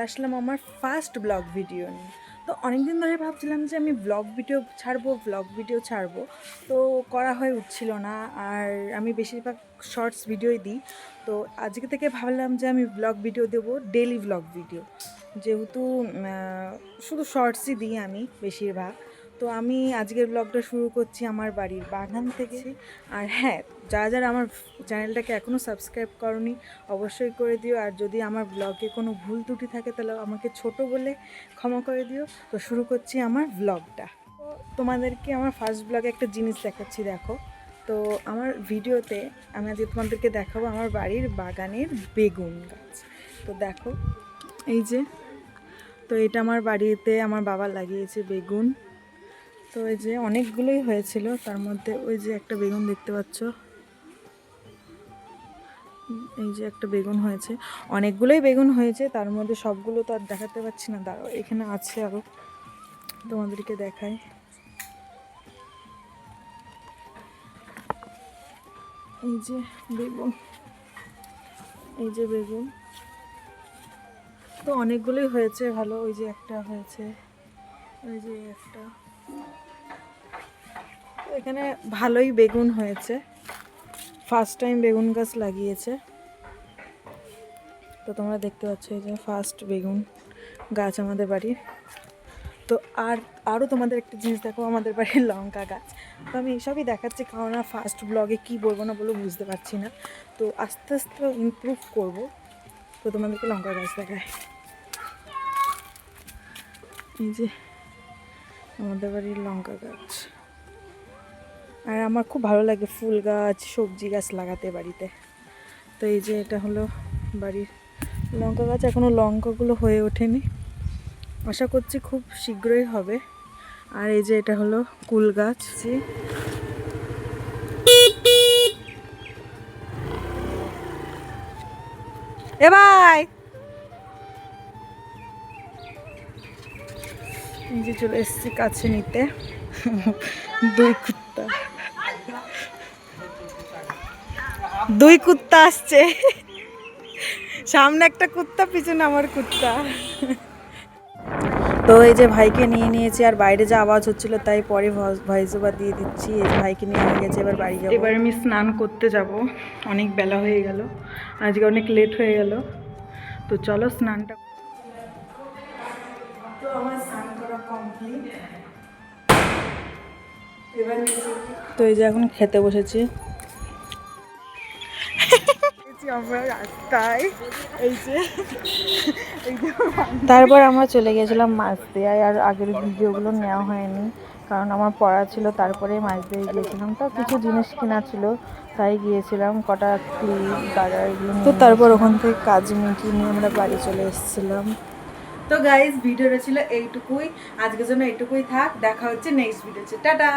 আসলাম আমার first blog video নিয়ে। তো অনেকদিন ধরে ভাবছিলাম যে আমি ব্লগ ভিডিও ছাড়বো, তো করা হয়ে উঠছিল না। আর আমি বেশিরভাগ শর্টস ভিডিওই দিই। তো আজকে থেকে ভাবলাম যে আমি ব্লগ ভিডিও দেবো, ডেইলি ব্লগ ভিডিও, যেহেতু শুধু শর্টসই দিই আমি বেশিরভাগ। তো আমি আজকের ব্লগটা শুরু করছি আমার বাড়ির বাগান থেকে। আর হ্যাঁ, যারা আমার চ্যানেলটাকে এখনও সাবস্ক্রাইব করনি অবশ্যই করে দিও। আর যদি আমার ব্লগে কোনো ভুল ত্রুটি থাকে তাহলে আমাকে ছোট বলে ক্ষমা করে দিও। তো শুরু করছি আমার ব্লগটা। তো তোমাদেরকে আমার ফার্স্ট ব্লগে একটা জিনিস দেখাচ্ছি, দেখো। তো আমার ভিডিওতে আমি আজকে তোমাদেরকে দেখাবো আমার বাড়ির বাগানের বেগুন গাছ। তো দেখো, এই যে, তো এটা আমার বাড়িতে আমার বাবা লাগিয়েছে বেগুন। তো এই যে অনেকগুলোই হয়েছিল, তার মধ্যে ওই যে একটা বেগুন দেখতে পাচ্ছ, এই যে একটা বেগুন হয়েছে। অনেকগুলোই বেগুন হয়েছে, তার মধ্যে সবগুলো তো আর দেখাতে পারছি না, দাঁড়াও এখানে আছে আরও, তোমাদেরকে দেখাই। এই যে বেগুন, এই যে বেগুন, তো অনেকগুলোই হয়েছে ভালো। ওই যে একটা হয়েছে, ওই যে একটা, এখানে ভালোই বেগুন হয়েছে। ফার্স্ট টাইম বেগুন গাছ লাগিয়েছে। তো তোমরা দেখতে পাচ্ছ এই যে ফার্স্ট বেগুন গাছ আমাদের বাড়ির। তো আরও তোমাদের একটা জিনিস দেখো, আমাদের বাড়ির লঙ্কা গাছ। তো আমি এইসবই দেখাচ্ছি কারণ ফার্স্ট ব্লগে কী বলবো না বলবো বুঝতে পারছি না। তো আস্তে আস্তে ইমপ্রুভ করব। তো তোমাদেরকে লঙ্কা গাছ দেখায়, এই যে আমাদের বাড়ির লঙ্কা গাছ। আর আমার খুব ভালো লাগে ফুল গাছ, সবজি গাছ লাগাতে বাড়িতে। তো এই যে এটা হলো বাড়ির লঙ্কা গাছ। এখনও লঙ্কাগুলো হয়ে ওঠেনি, আশা করছি খুব শীঘ্রই হবে। আর এই যে এটা হলো কুল গাছ। এ ভাই, এই যে চলে এসেছি কাছে নিতে। দুই কুত্তা আসছে, সামনে একটা কুত্তা, পিছনে আমার কুত্তা। তো এই যে ভাইকে নিয়ে নিয়েছি, আর বাইরে যা আওয়াজ হচ্ছিল তাই পরে ভয়েস ওভার দিয়ে দিচ্ছি। এই যে ভাইকে নিয়ে গেছে, এবার বাড়ি যাবো। এবার আমি স্নান করতে যাব, অনেক বেলা হয়ে গেল, আজকে অনেক লেট হয়ে গেল। তো চলো স্নানটা। তো আমার স্নান করা কমপ্লিট। এবার তো এই যে এখন খেতে বসেছি আমরা রাস্তায়। এই যে তারপর আমরা চলে গেছিলাম মাছ দেওয়ায়। আর আগের ভিডিওগুলো নেওয়া হয়নি কারণ আমার পড়া ছিল, তারপরে মাছ দিয়ে গিয়েছিলাম। তো কিছু জিনিস কেনা ছিল তাই গিয়েছিলাম, কটা ক্লিপ গার্ডার এগুলো। তো তারপর ওখান থেকে কাজ মিটিয়ে নিয়ে আমরা বাড়ি চলে এসেছিলাম। তো গাইজ, ভিডিওটা ছিল এইটুকুই, আজকের জন্য এইটুকুই থাক। দেখা হচ্ছে নেক্সট ভিডিওতে, টাটা।